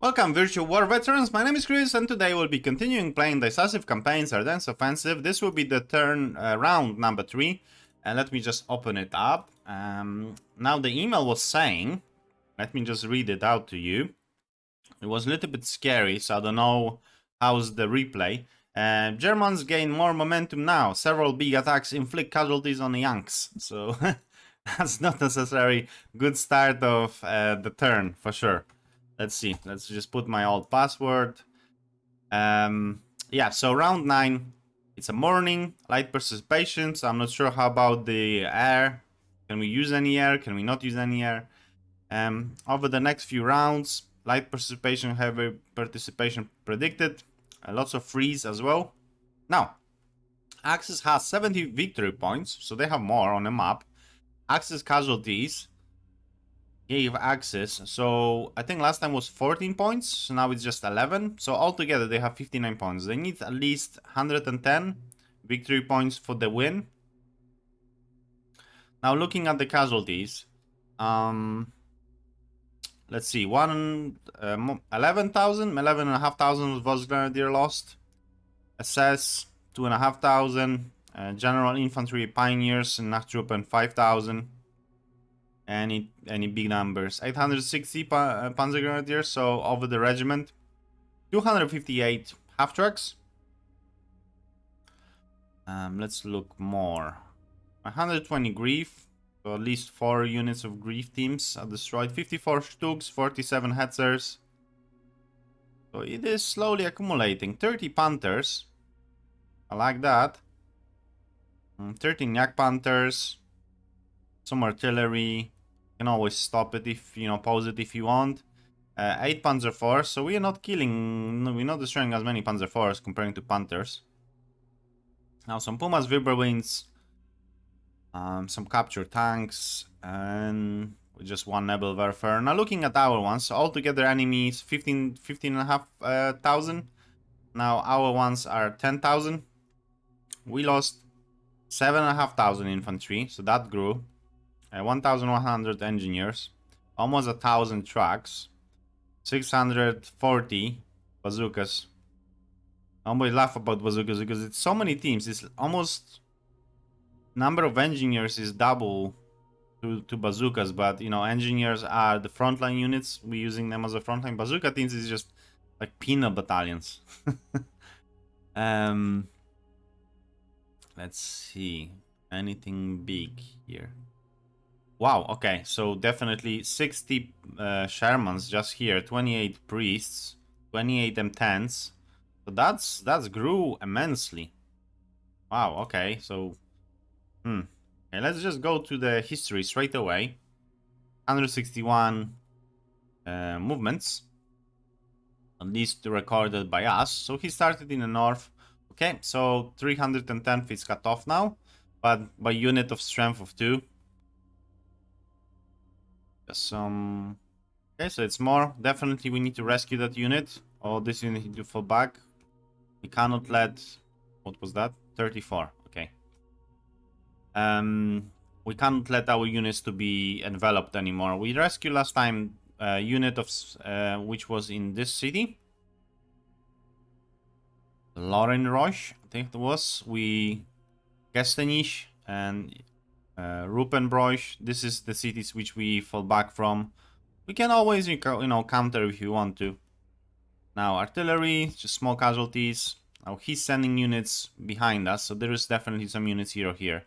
Welcome Virtual War veterans, my name is Chris and today we'll be continuing playing Decisive Campaigns Ardennes Offensive. This will be the round number 3 and let me just open it up. Now the email was saying, let me just read it out to you. It was a little bit scary, so I don't know how's the replay. Germans gain more momentum now, several big attacks inflict casualties on the Yanks, so that's not necessarily good start of the turn for sure. Let's see. Let's just put my old password. Yeah, so round 9. It's a morning, light precipitation. So I'm not sure how about the air. Can we use any air? Can we not use any air? Over the next few rounds, light precipitation, heavy participation predicted. Lots of freeze as well. Now, Axis has 70 victory points, so they have more on the map. Axis casualties gave Axis, so I think last time was 14 points, so now it's just 11. So altogether they have 59 points. They need at least 110 victory points for the win. Now looking at the casualties, let's see, 11,500 was Grenadier lost, SS 2,500, General Infantry Pioneers and Nachtruppen 5,000. Any big numbers, 860 Panzer Grenadiers, so over the regiment, 258 half tracks. Let's look more. 120 grief, so at least 4 units of grief teams are destroyed. 54 Stugs, 47 Hetzers. So it is slowly accumulating. 30 Panthers, I like that. 13 Yak Panthers, some artillery. You can always stop it if you pause it if you want. 8 Panzer IV, so we are not killing, we're not destroying as many Panzer IVs comparing to Panthers. Now some Pumas, Vibrewinds, some captured tanks, and with just 1 Nebel Warfare. Now looking at our ones, so altogether enemies 15,500. Now our ones are 10,000. We lost 7,500 infantry, so that grew. 1,100 engineers, almost 1,000 trucks, 640 bazookas. I always laugh about bazookas because it's so many teams. It's almost number of engineers is double to bazookas, but engineers are the frontline units. We're using them as a frontline. Bazooka teams is just like peanut battalions. Let's see, anything big here. Wow, okay, so definitely 60 Shermans just here, 28 priests, 28 M10s. So that's grew immensely. Wow, okay, so okay, let's just go to the history straight away. 161 movements, at least recorded by us. So he started in the north. Okay, so 310 is cut off now, but by unit of strength of 2. Some okay, so it's more. Definitely we need to rescue that unit, or this unit need to fall back. We cannot let, what was that, 34? Okay, we cannot let our units to be enveloped anymore. We rescued last time a unit of which was in this city, Lorenroche, I think it was. We Gestenisch and Rupenbroich, this is the cities which we fall back from. We can always, counter if you want to. Now, artillery, just small casualties. Now, he's sending units behind us, so there is definitely some units here or here.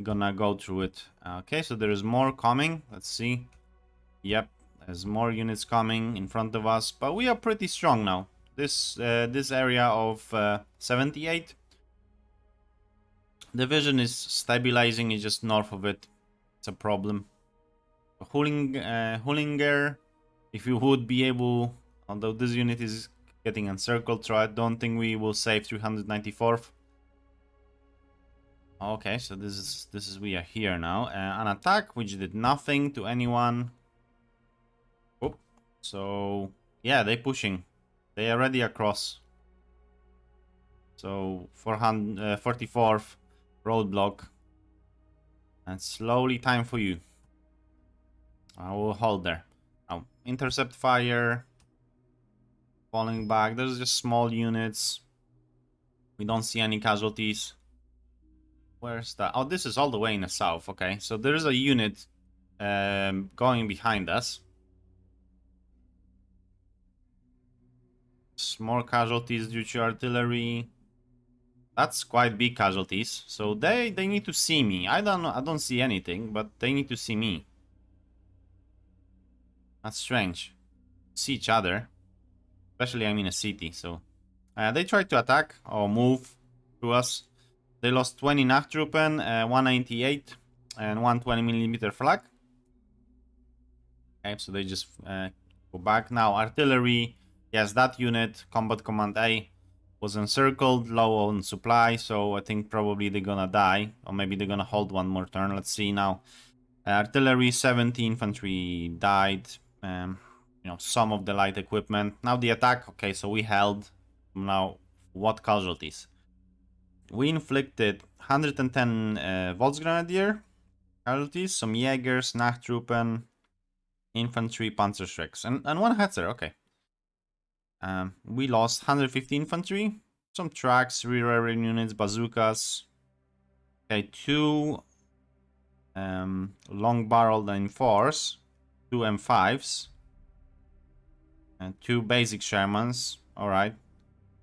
We're gonna go through it. Okay, so there is more coming. Let's see. Yep, there's more units coming in front of us, but we are pretty strong now. This area of 78. Division is stabilizing, it's just north of it. It's a problem. Hullinger, if you would be able, although this unit is getting encircled, so I don't think we will save 394th. Okay, so this is we are here now. An attack which did nothing to anyone. Oh, so yeah, they're pushing. They are already across. So 44th. Roadblock, and slowly time for you. I will hold there. Now intercept fire. falling back. There's just small units. We don't see any casualties. Where's that? Oh, this is all the way in the south. Okay, so there's a unit going behind us. Small casualties due to artillery. That's quite big casualties. So they need to see me. I don't see anything, but they need to see me. That's strange. See each other. Especially I'm in a city, so they tried to attack or move to us. They lost 20 Nachtruppen, 198 and 120mm flak. Okay, so they just go back. Now artillery, yes, that unit, Combat Command A, was encircled, low on supply, so I think probably they're gonna die, or maybe they're gonna hold one more turn. Let's see now. Artillery, 70 infantry died. You know, some of the light equipment. Now the attack. Okay, so we held. Now, what casualties? We inflicted 110 Volksgrenadier casualties, some Jägers, Nachtruppen, infantry, Panzerschrecks, and one Hetzer. Okay. We lost 150 infantry, some tracks, rear area units, bazookas. Okay, 2 long-barreled M4s, 2 M5s, and 2 basic Shermans. Alright.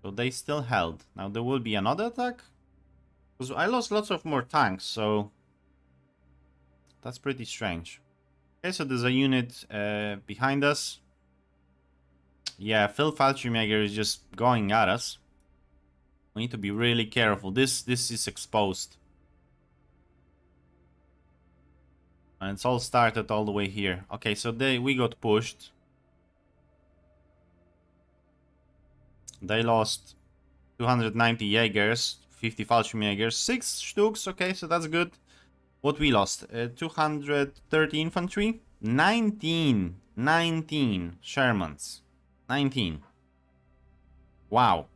So they still held. Now there will be another attack? Because I lost lots of more tanks, so that's pretty strange. Okay, so there's a unit behind us. Yeah, Phil Fallschirmjäger is just going at us. We need to be really careful. This is exposed. And it's all started all the way here. Okay, so we got pushed. They lost 290 Jaegers, 50 Fallschirmjägers, 6 Stuks. Okay, so that's good. What we lost? 230 infantry, 19 Shermans. 19. Wow.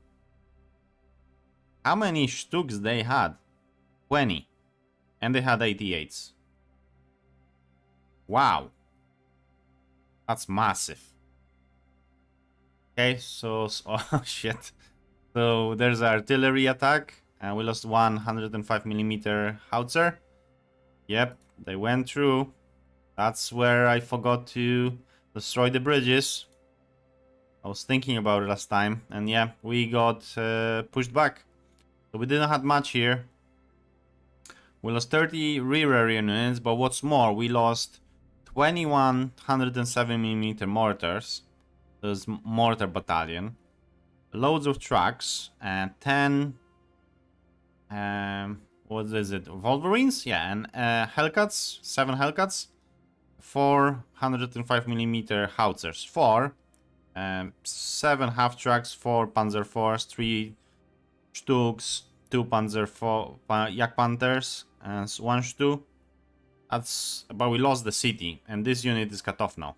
How many Stuks they had? 20. And they had 88s. Wow. That's massive. Okay, so oh shit. So there's an artillery attack, and we lost 105mm howitzer. Yep, they went through. That's where I forgot to destroy the bridges. I was thinking about it last time, and yeah, we got pushed back. So we didn't have much here. We lost 30 rear area units, but what's more, we lost 21 107mm mortars. There's mortar battalion. Loads of trucks, and 10... what is it? Wolverines? Yeah, and Hellcats, 7 Hellcats. 4 105mm howitzers. 7 half-tracks, 4 Panzer IVs, 3 Stuks, 2 Panzer IV Yak Panthers, and 1 Stu. That's... but we lost the city, and this unit is cut off now.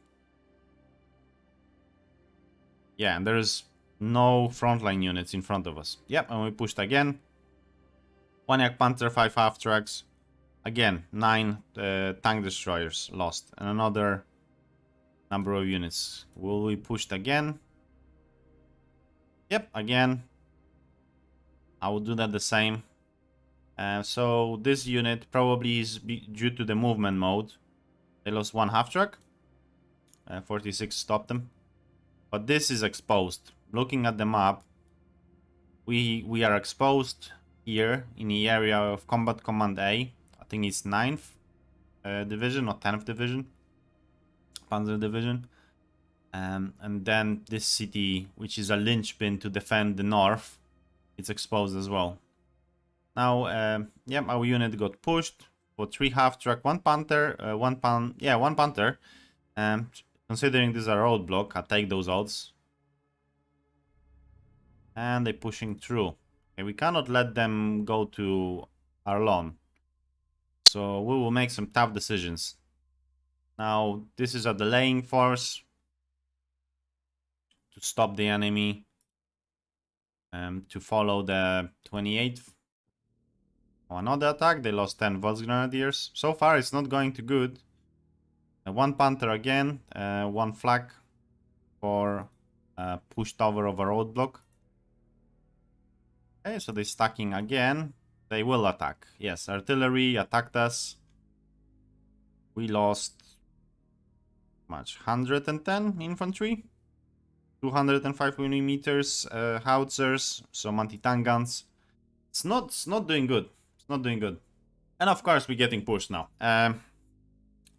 Yeah, and there's no frontline units in front of us. Yep, and we pushed again. 1 Yak Panther, 5 half-tracks. Again, 9 tank destroyers lost, and another number of units. Will we push again? Yep, again. I will do that the same. So this unit probably is due to the movement mode. They lost 1 half-track. 46 stopped them. But this is exposed. Looking at the map, we are exposed here in the area of Combat Command A. I think it's 9th Division or 10th Division. Panzer Division. And then this city, which is a linchpin to defend the north, it's exposed as well. Now, yeah, our unit got pushed for 3 half-track, 1 Panther, 1 Panther. Considering this is a roadblock, I take those odds. And they're pushing through. Okay, we cannot let them go to Arlon. So we will make some tough decisions. Now, this is a delaying force to stop the enemy. To follow the 28th. Another attack, they lost 10 Volksgrenadiers. So far, it's not going too good. 1 Panther again, 1 flak for pushed over of a roadblock. Okay, so they're stacking again. They will attack. Yes, artillery attacked us. We lost much 110 infantry, 205 millimeters howitzers, some anti-tank guns. It's not doing good. It's not doing good. And of course, we're getting pushed now.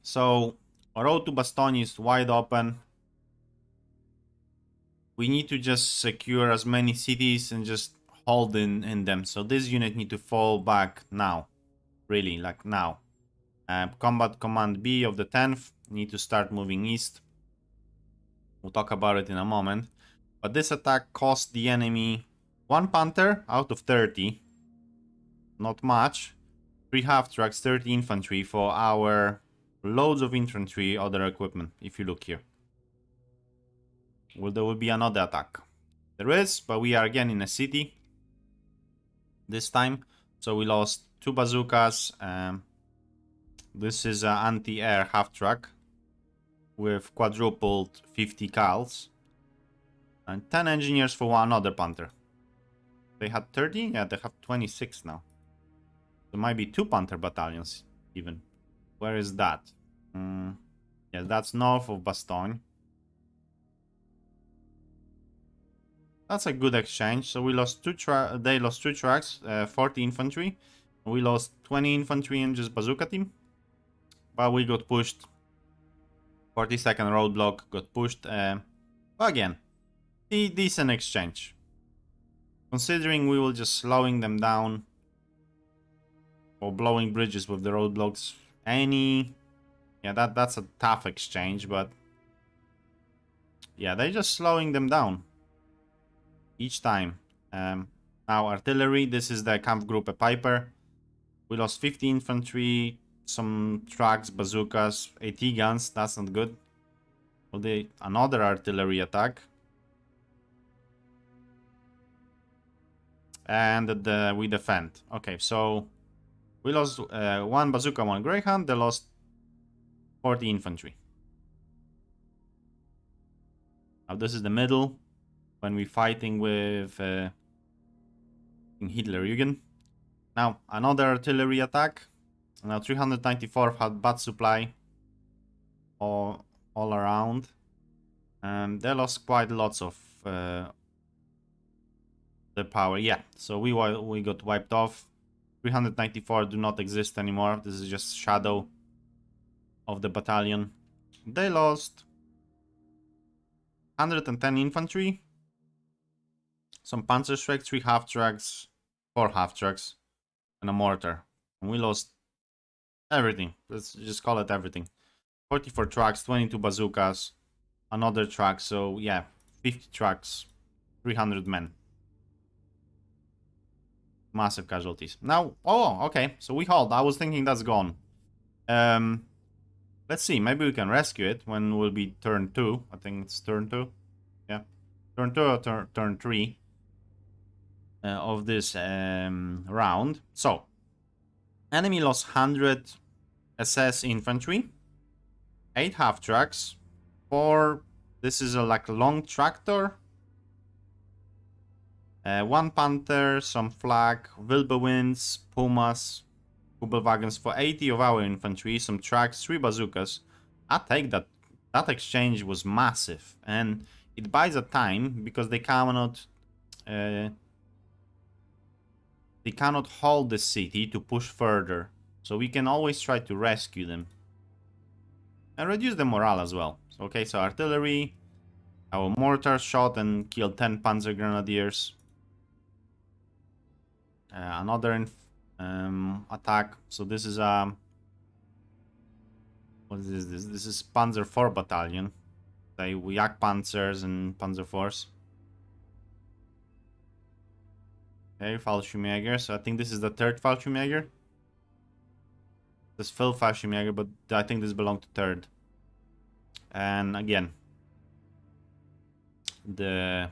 So road to Bastogne is wide open. We need to just secure as many cities and just hold in them. So this unit need to fall back now. Really, like now. Combat Command B of the 10th need to start moving east. We'll talk about it in a moment. But this attack cost the enemy 1 Panther out of 30. Not much. 3 half-tracks, 30 infantry for our loads of infantry, other equipment, if you look here. Well, there will be another attack. There is, but we are again in a city. This time. So we lost 2 bazookas. This is an anti-air half-track with quadrupled 50 cals. And 10 engineers for one other Panther. They had 30? Yeah, they have 26 now. There might be 2 Panther battalions even. Where is that? Yeah, that's north of Bastogne. That's a good exchange. So we lost they lost 2 tracks, 40 infantry. We lost 20 infantry and just bazooka team. But we got pushed. 40-second roadblock got pushed. But again, decent exchange. Considering we will just slowing them down or blowing bridges with the roadblocks. Yeah, that's a tough exchange, but yeah, they're just slowing them down each time. Now artillery, this is the Kampfgruppe Piper. We lost 50 infantry, some trucks, bazookas, AT guns. That's not good. Well, another artillery attack. And we defend. Okay, so we lost 1 bazooka, 1 Greyhound. They lost 40 infantry. Now this is the middle when we're fighting with Hitlerjugend. Now another artillery attack. Now 394 had bad supply all around. They lost quite lots of the power. Yeah, so we got wiped off. 394 do not exist anymore. This is just shadow of the battalion. They lost 110 infantry, some Panzerschreck, 3 half-tracks, 4 half-tracks, and a mortar. And we lost everything. Let's just call it everything. 44 trucks, 22 bazookas, another truck. So yeah, 50 trucks, 300 men. Massive casualties. Now, oh, okay. So we hold. I was thinking that's gone. Let's see. Maybe we can rescue it when will be turn 2. I think it's turn 2. Yeah, turn 2 or turn 3 of this round. So, enemy lost 100 SS infantry, 8 half-tracks, 4. This is a like long tractor. 1 Panther, some Flak, Wilbewinds, Pumas, Kubelwagens for 80 of our infantry, some trucks, 3 bazookas. I take that. That exchange was massive, and it buys a time because they cannot hold the city to push further. So we can always try to rescue them and reduce the morale as well. Okay, so artillery, our mortar shot and killed 10 Panzer Grenadiers. Another attack. So this is what is this? This is Panzer IV battalion. We Yak Panzers and Panzer IVs. Okay, Fallschirmjäger. So I think this is the 3rd Fallschirmjäger. This is 5th Fallschirmjäger, but I think this belonged to 3rd. And again, the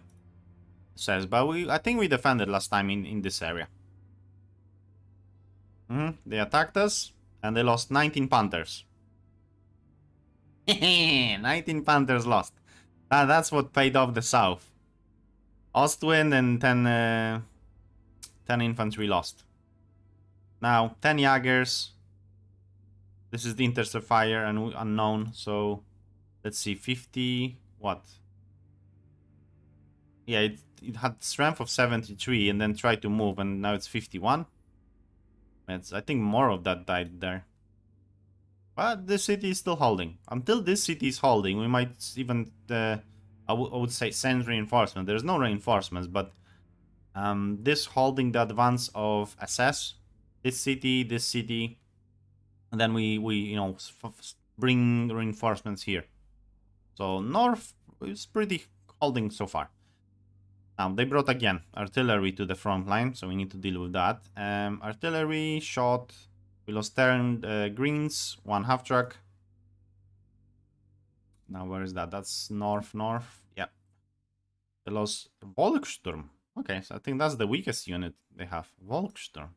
says, but I think we defended last time in this area. They attacked us and they lost 19 Panthers. 19 Panthers lost. That's what paid off the south. Ostwind and 10 infantry lost. Now 10 Jaggers. This is the intercept fire and unknown. So let's see, 50 what? Yeah, it had strength of 73 and then tried to move, and now it's 51. I think more of that died there. But this city is still holding. Until this city is holding, we might even, I would say, send reinforcements. There's no reinforcements, but this holding the advance of SS, this city, and then we you know, bring reinforcements here. So north is pretty holding so far. Now they brought again artillery to the front line, so we need to deal with that. Artillery shot. We lost 10 greens, 1 half track. Now where is that? That's north. Yeah. They lost Volkssturm. Okay, so I think that's the weakest unit they have. Volkssturm.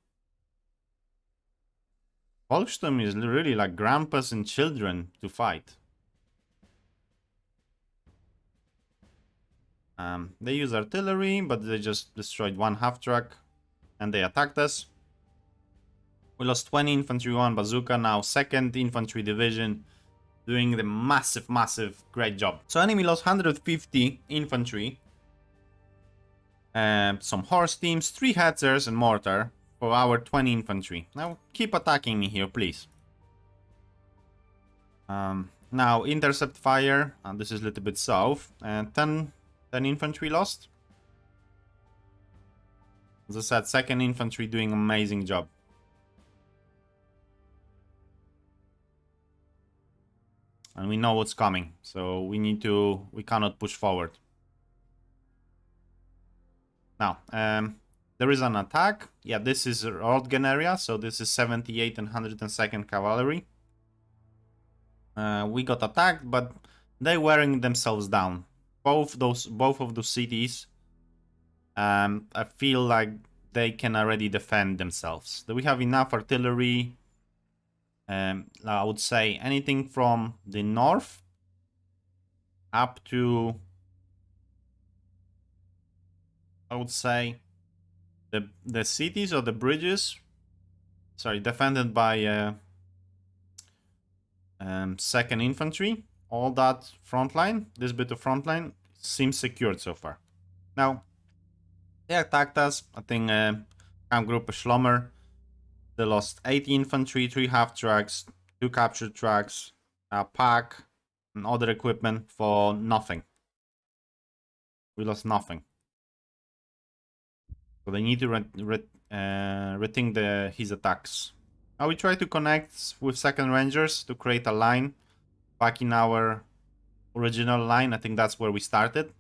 Volkssturm is really like grandpas and children to fight. They use artillery, but they just destroyed 1 half track and they attacked us. We lost 20 infantry, 1 bazooka. Now 2nd infantry division doing the massive great job. So enemy lost 150 infantry, some horse teams, 3 howitzers and mortar for our 20 infantry. Now keep attacking me here, please. Now intercept fire, and this is a little bit south, and 10 infantry lost. As I said, 2nd infantry doing amazing job. And we know what's coming, so we cannot push forward. Now, there is an attack. Yeah, this is Ardennes area, so this is 78 and 102nd Cavalry. We got attacked, but they wearing themselves down. Both of those cities, I feel like they can already defend themselves. We have enough artillery. I would say anything from the north up to, I would say, the cities or the bridges, sorry, defended by 2nd infantry. All that front line, this bit of front line seems secured so far. Now they attacked us. I think camp group Schlommer. They lost 80 infantry, 3 half tracks, 2 captured tracks, a pack, and other equipment for nothing. We lost nothing. So they need to rethink his attacks. Now we try to connect with 2nd Rangers to create a line back in our original line. I think that's where we started.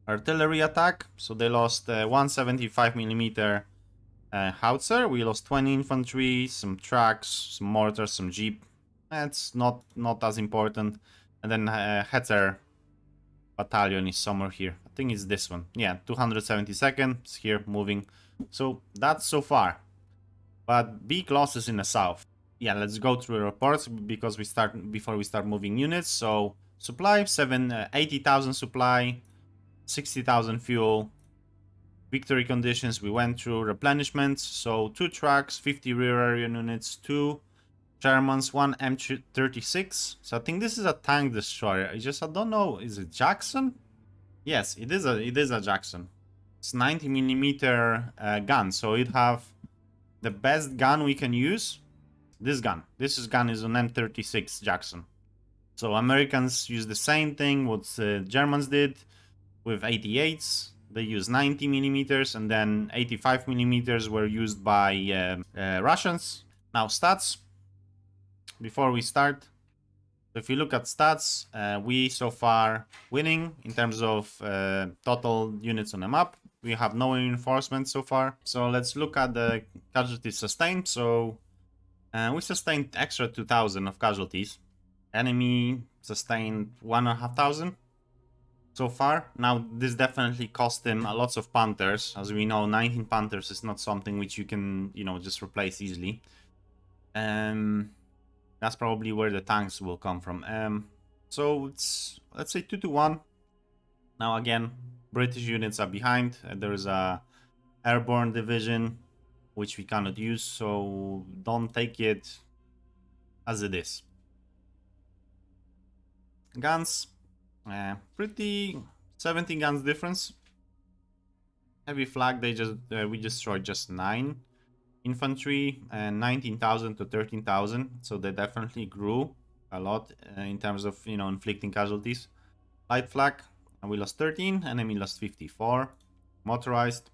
Artillery attack. So they lost 175mm howitzer. We lost 20 infantry, some tracks, some mortars, some jeep. That's not as important. And then howitzer battalion is somewhere here. I think it's this one. Yeah, 272nd. It's here moving. So that's so far. But big losses in the south. Yeah, let's go through reports before we start moving units. So supply 80,000 supply. 60,000 fuel. Victory conditions we went through. Replenishments, so 2 trucks, 50 rear area units, 2 Germans, 1 M36. So I think this is a tank destroyer. I don't know, is it Jackson? Yes, it is a Jackson. It's 90mm gun, so it have the best gun we can use. This gun is an M36 Jackson. So Americans use the same thing what Germans did. With 88s, they use 90mm, and then 85mm were used by Russians. Now stats, before we start. So if you look at stats, we so far winning in terms of total units on the map. We have no reinforcements so far. So let's look at the casualties sustained. So we sustained extra 2,000 of casualties. Enemy sustained 1,500. So far. Now this definitely cost him a lots of Panthers. As we know, 19 Panthers is not something which you can, just replace easily. That's probably where the tanks will come from. So it's, let's say 2-1. Now again, British units are behind. There's a airborne division, which we cannot use, so don't take it as it is. Guns, pretty 70 guns difference. Heavy flag, we destroyed just 9 infantry and 19,000 to 13,000, so they definitely grew a lot in terms of, you know, inflicting casualties. Light flag, we lost 13, enemy lost 54. Motorized,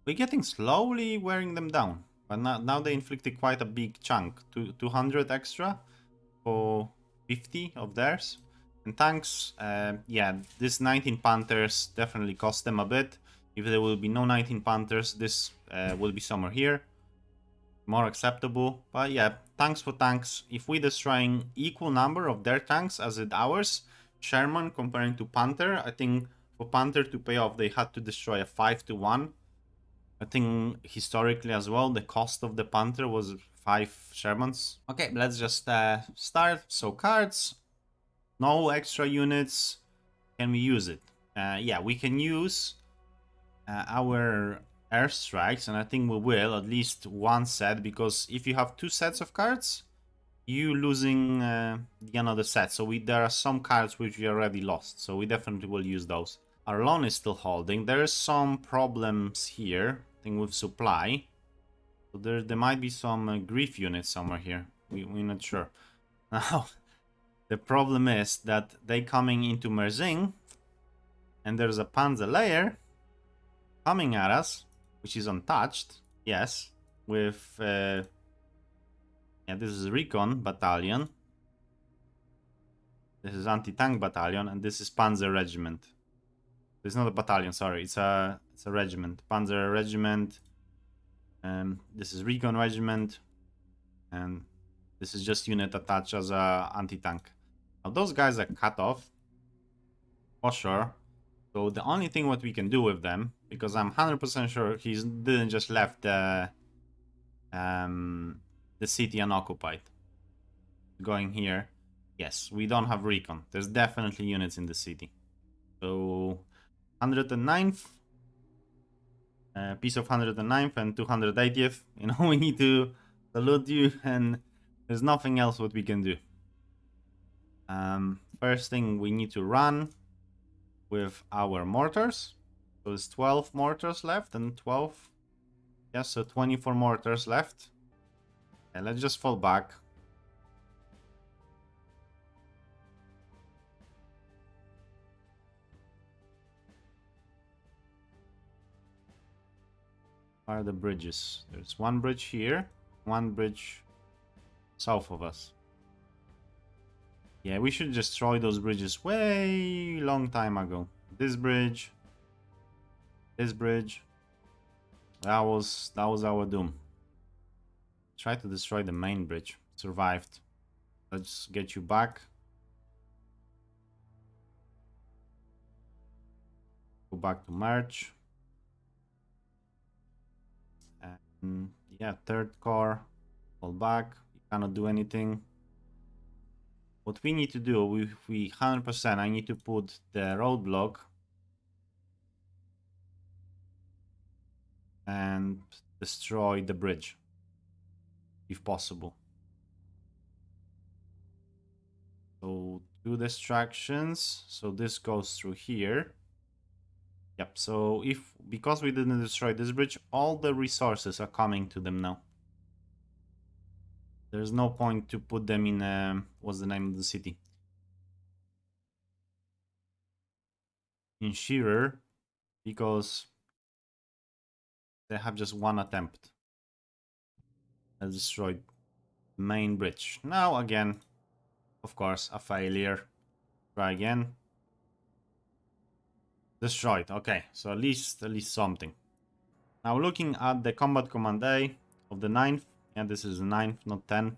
we're getting slowly wearing them down, but now they inflicted quite a big chunk, 200 extra for 50 of theirs. And tanks, yeah, this 19 Panthers definitely cost them a bit. If there will be no 19 Panthers, this will be somewhere here. More acceptable. But yeah, tanks for tanks. If we're destroying equal number of their tanks as it ours, Sherman comparing to Panther, I think for Panther to pay off, they had to destroy a 5-1. I think historically as well, the cost of the Panther was 5 Shermans. Okay, let's just start. So cards, no extra units. Can we use it? Yeah, we can use our airstrikes, and I think we will, at least one set, because if you have 2 sets of cards, you losing the another set. So there are some cards which we already lost, so we definitely will use those. Our loan is still holding. There is some problems here, I think, with supply. So there might be some grief units somewhere here. We're not sure. Now, the problem is that they coming into Merzing, and there's a Panzer layer coming at us, which is untouched, yes, with, yeah, this is Recon Battalion. This is Anti-Tank Battalion, and this is Panzer Regiment. It's not a battalion, sorry, it's a regiment. Panzer Regiment, this is Recon Regiment, and this is just unit attached as a anti-tank. Now those guys are cut off, for sure. So the only thing what we can do with them, because I'm 100% sure he didn't just left the city unoccupied. Going here, yes, we don't have recon. There's definitely units in the city. So 109th, piece of 109th and 280th. You know, we need to salute you, and there's nothing else what we can do. First thing, we need to run with our mortars. So there's 12 mortars left and 12. Yes, so 24 mortars left. And let's just fall back. Where are the bridges? There's one bridge here, one bridge south of us. Yeah, we should destroy those bridges way long time ago. This bridge, that was our doom. Try to destroy the main bridge. Survived. Let's get you back. Go back to March. And yeah, third core. Fall back. You cannot do anything. What we need to do, if we 100%, I need to put the roadblock and destroy the bridge, if possible. So 2 distractions. So this goes through here. Yep. So because we didn't destroy this bridge, all the resources are coming to them now. There's no point to put them in, what's the name of the city? In Shearer, because they have just one attempt. I destroyed the main bridge. Now again, of course, a failure. Try again. Destroyed. Okay, so at least something. Now looking at the combat command A of the 9th, and this is the 9th, not 10.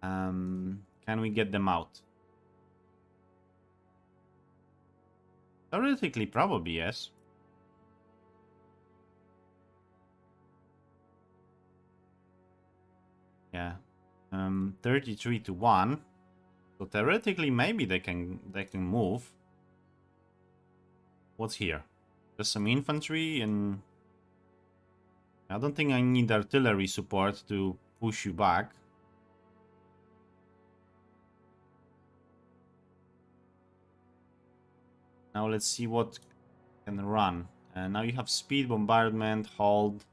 Can we get them out? Theoretically, probably yes. Yeah. 33 to 1. So theoretically, maybe they can move. What's here? Just some infantry, and I don't think I need artillery support to push you back. Now let's see what can run. Now you have speed, bombardment, hold.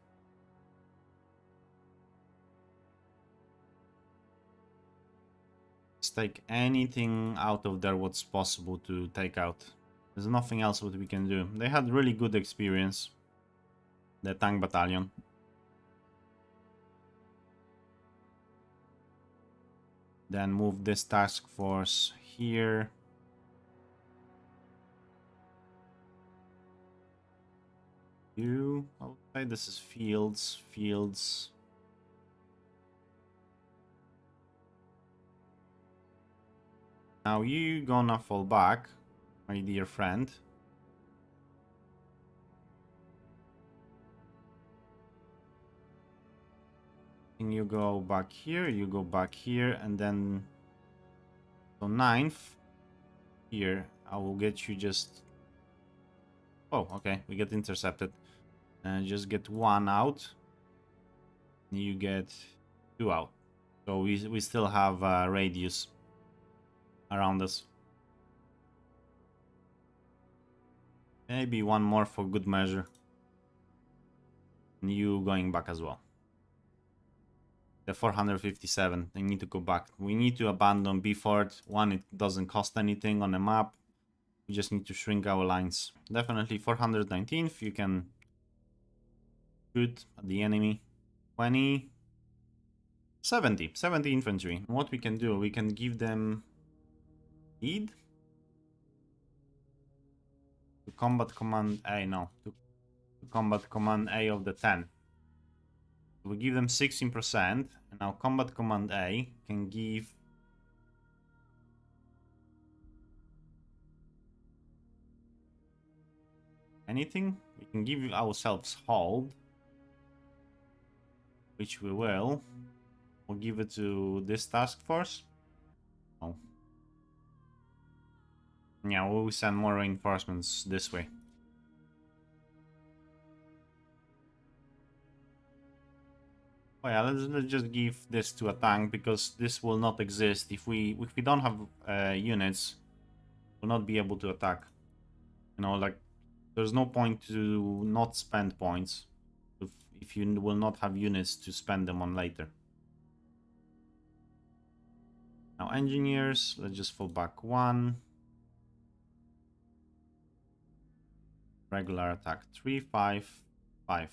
Let's take anything out of there what's possible to take out. There's nothing else what we can do. They had really good experience, the tank battalion. Then move this task force here. You outside, this is fields. Now you gonna fall back, my dear friend. And you go back here, you go back here, and then so 9th here. I will get you just. Oh, okay, we get intercepted. And just get 1 out. You get 2 out. So we still have radius around us. Maybe 1 more for good measure. And you going back as well. The 457, they need to go back. We need to abandon B fort. 1, it doesn't cost anything on the map. We just need to shrink our lines. Definitely 419th, you can shoot at the enemy. 20, 70 infantry. What we can do, we can give them lead to combat command A, no, to combat command A of the 10. We give them 16%, and now combat command A can give anything. We can give ourselves hold, which we will. We'll give it to this task force. Oh. Yeah, we'll send more reinforcements this way. Oh yeah, let's just give this to a tank, because this will not exist if we don't have units. We'll not be able to attack. You know, like there's no point to not spend points if you will not have units to spend them on later. Now engineers, let's just fall back 1. Regular attack 3, 5, 5.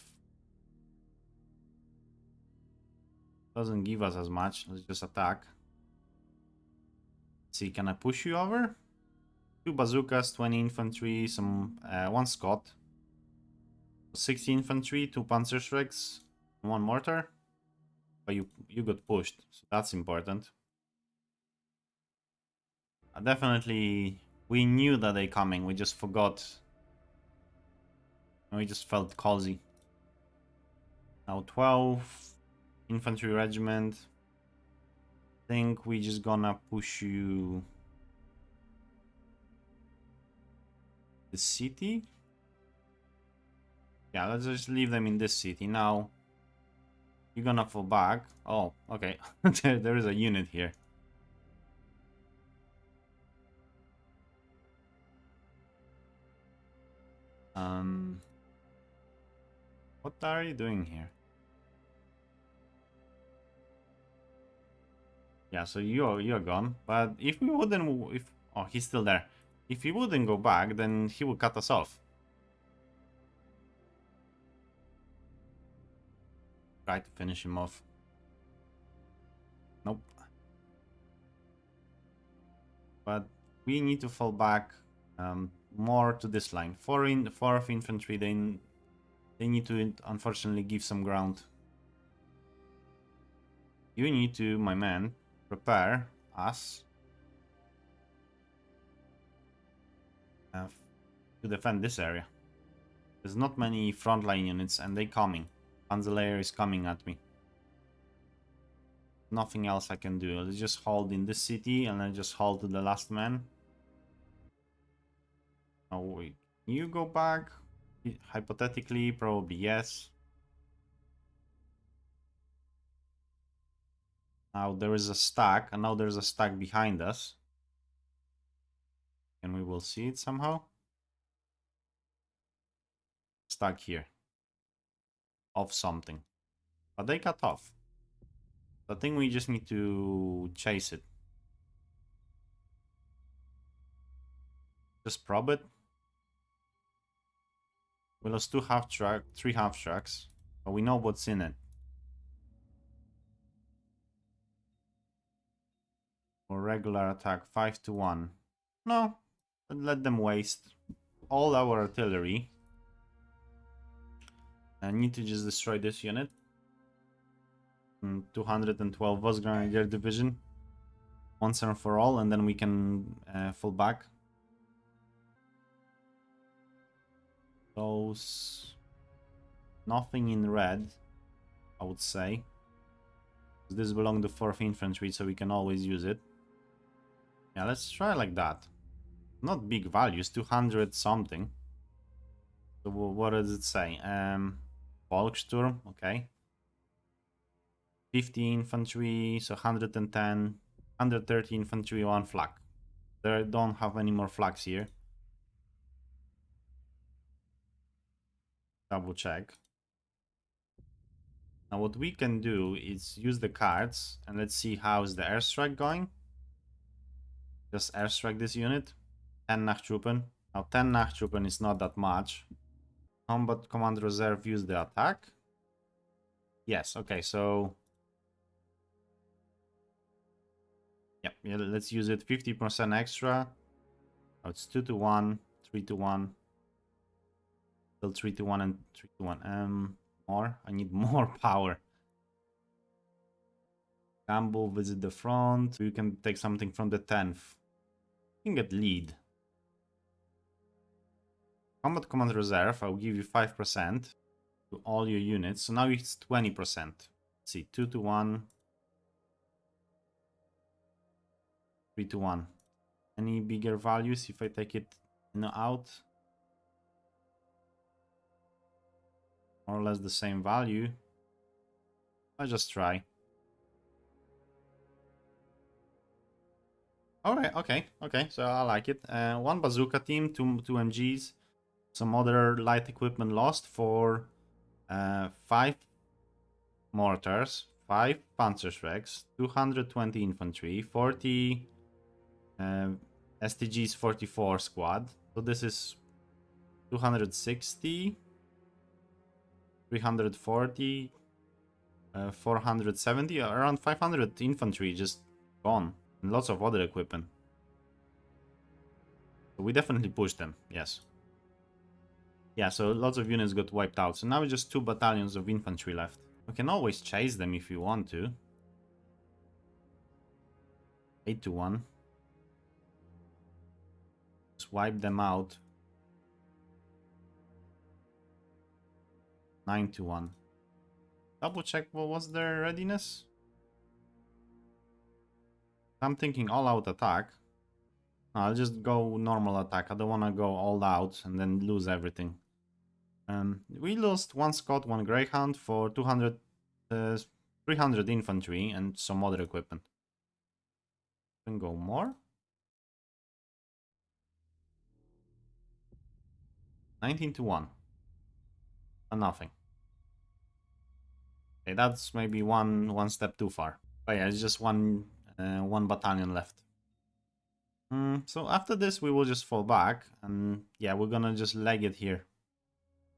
Doesn't give us as much. Let's just attack. Let's see, can I push you over? 2 bazookas, 20 infantry, some 1 Scot, 60 infantry, 2 Panzerschrecks, 1 mortar. But you got pushed, so that's important. Definitely, we knew that they're coming. We just forgot. We just felt cozy. Now 12 infantry regiment. I think we just gonna push you the city. Yeah, let's just leave them in this city. Now you're gonna fall back. Oh, okay. there is a unit here. What are you doing here? Yeah, so you're gone. But if we wouldn't, oh, he's still there. If he wouldn't go back, then he would cut us off. Try to finish him off. Nope. But we need to fall back more to this line. 4 of infantry. They need to unfortunately give some ground. You need to, my man, prepare us to defend this area. There's not many frontline units, and they coming. Panzerlayer is coming at me. nothing else I can do. Let's just hold in this city and then just hold to the last man. Oh wait, can you go back? Hypothetically, probably yes. Now there is a stack, and now there's a stack behind us. And we will see it somehow. Stack here. Of something. But they cut off. I think we just need to chase it. Just probe it. We lost 2 half track, 3 half tracks. But we know what's in it. For regular attack, 5 to 1. No. Let them waste all our artillery. I need to just destroy this unit. 212 was Grenadier Division. Once and for all, and then we can fall back. Those... Nothing in red, I would say. This belongs to 4th Infantry, so we can always use it. Yeah, let's try like that. Not big values, 200 something. So what does it say? Volkssturm, okay. 50 infantry, so 110, 130 infantry, 1 flak. They don't have any more flags here. Double check. Now what we can do is use the cards and let's see how's the airstrike going. Just airstrike this unit. 10 Nachtruppen. Now 10 Nachtruppen is not that much. Combat Command Reserve use the attack. Yes, okay, so... yeah, let's use it. 50% extra. Oh, it's 2 to 1, 3 to 1. Still 3 to 1 and 3 to 1. More. I need more power. Gamble, visit the front. You can take something from the 10th. You can get lead. Combat Command Reserve, I'll give you 5% to all your units. So now it's 20%. Let's see, 2 to 1. 3 to 1. Any bigger values if I take it out? More or less the same value. I'll just try. Alright, okay, so I like it. 1 bazooka team, 2 MGs, some other light equipment lost for 5 mortars, 5 Panzerschrecks, 220 infantry, 40 STGs 44 squad. So this is 260, 340, 470, around 500 infantry just gone. And lots of other equipment. So we definitely pushed them, yes. Yeah, so lots of units got wiped out. So now it's just 2 battalions of infantry left. We can always chase them if you want to. 8 to 1. Just wipe them out. 9 to 1. Double check what was their readiness. I'm thinking all-out attack. I'll just go normal attack. I don't want to go all out and then lose everything. We lost 1 Scot, 1 Greyhound for 300 infantry and some other equipment. Can go more. 19 to 1. And nothing. Okay, that's maybe one step too far. But yeah, it's just one battalion left. So after this, we will just fall back, and yeah, we're gonna just leg it here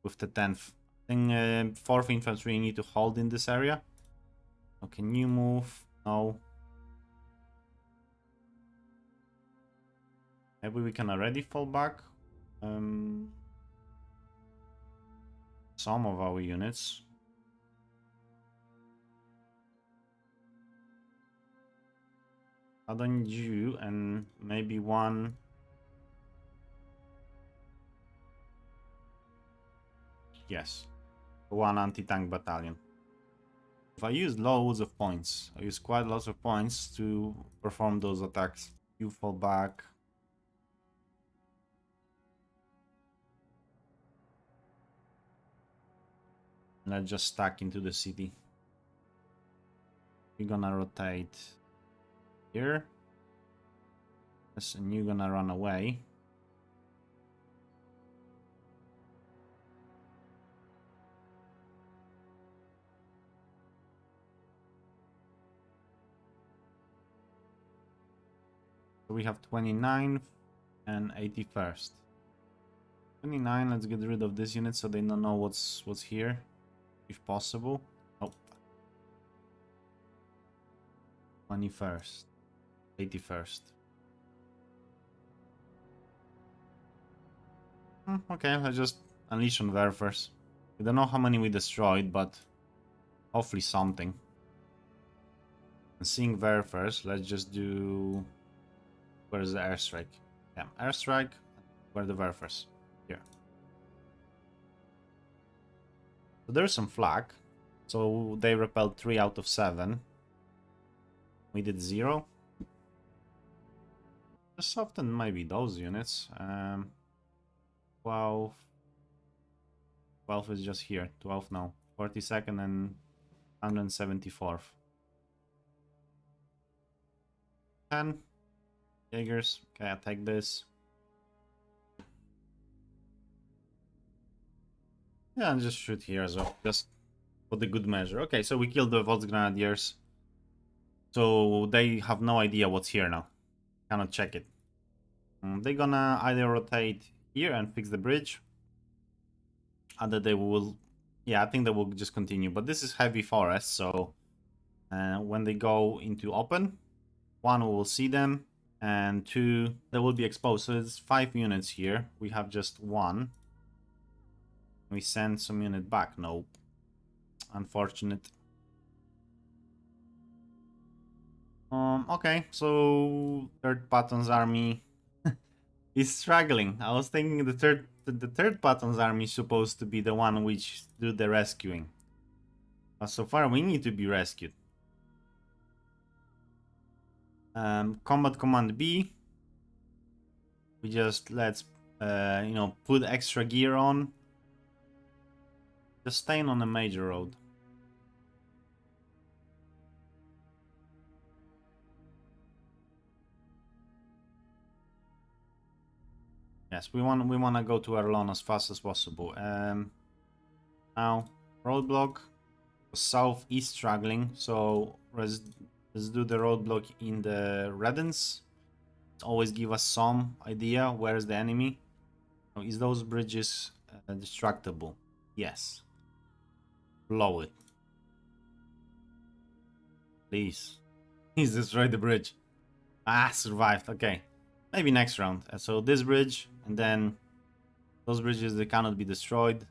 with the 10th. I think 4th infantry need to hold in this area. Oh, can you move? No. Maybe we can already fall back. Some of our units. Other than you and maybe 1. Yes. 1 anti-tank battalion. If I use loads of points, I use quite lots of points to perform those attacks. You fall back. Let's just stack into the city. You're gonna rotate here. Yes, and you're gonna run away. So we have 29th and 81st. 29, let's get rid of this unit so they don't know what's here, if possible. Oh. 21st, 81st. Okay, let's just unleash on Werfers. We don't know how many we destroyed, but hopefully something. And seeing Werfers, let's just do... Where's the airstrike? Yeah, airstrike. Where are the Werfers? Here. So there's some flak. So they repelled 3 out of 7. We did 0. Just often maybe those units. 12. 12 is just here. 12 now. 42nd and 174th. 10. Jaegers. Okay, I take this. Yeah, and just shoot here as well. Just for the good measure. Okay, so we killed the Volksgrenadiers. So they have no idea what's here now. Cannot check it. They're gonna either rotate here and fix the bridge. Either they will... Yeah, I think they will just continue. But this is heavy forest, so... when they go into open, 1, we will see them. And 2, they will be exposed. So it's 5 units here. We have just 1. We send some unit back. Nope. Unfortunate. Okay, so 3rd Patton's army is struggling. I was thinking the third Patton's army is supposed to be the one which do the rescuing. But so far we need to be rescued. Combat Command B. We just let's you know, put extra gear on. Just staying on a major road. Yes, we want to go to Arlon as fast as possible. Now roadblock. Southeast struggling, so let's do the roadblock in the Ardennes. Always give us some idea where's the enemy. Is those bridges destructible? Yes. Blow it. Please. Please destroy the bridge. Ah, survived. Okay. Maybe next round. So this bridge, and then those bridges, they cannot be destroyed.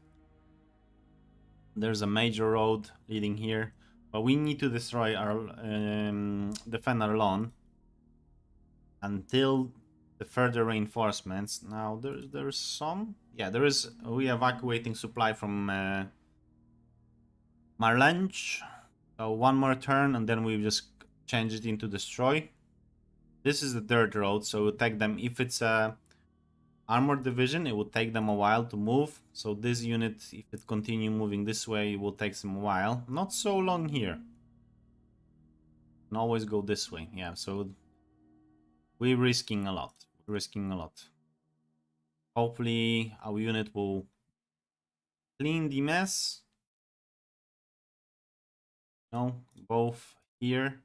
There's a major road leading here. But we need to destroy our... defend our lawn. Until the further reinforcements. Now, there's some... Yeah, there is... We evacuating supply from... Marlange. So 1 more turn, and then we just change it into destroy. This is the 3rd road, so we'll take them. If it's a armored division, it will take them a while to move. So this unit, if it continue moving this way, it will take some while. Not so long here. And always go this way. Yeah, so we're risking a lot. Hopefully our unit will clean the mess. No, both here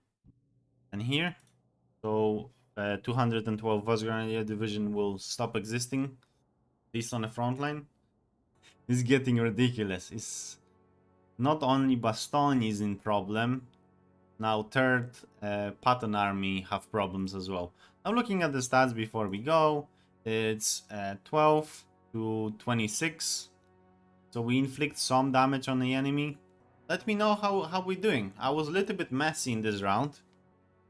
and here. So 212 Volksgrenadier division will stop existing, at least on the front line. It's getting ridiculous. It's not only Bastogne is in problem. Now 3rd Patton army have problems as well. Now looking at the stats before we go, it's 12 to 26. So we inflict some damage on the enemy. Let me know how we're doing. I was a little bit messy in this round.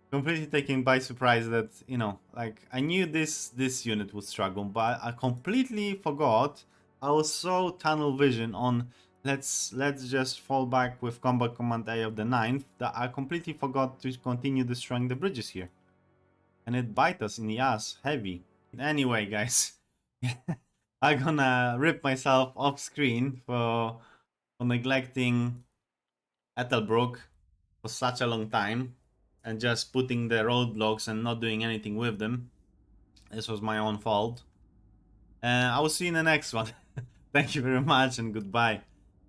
Completely taken by surprise that, you know, like I knew this unit would struggle, but I completely forgot. I was so tunnel vision on let's just fall back with combat command A of the 9th. That I completely forgot to continue destroying the bridges here. And it bite us in the ass heavy. Anyway, guys, I'm gonna rip myself off screen for neglecting Ettelbruch for such a long time and just putting the roadblocks and not doing anything with them. This was my own fault. I will see you in the next one. Thank you very much and goodbye.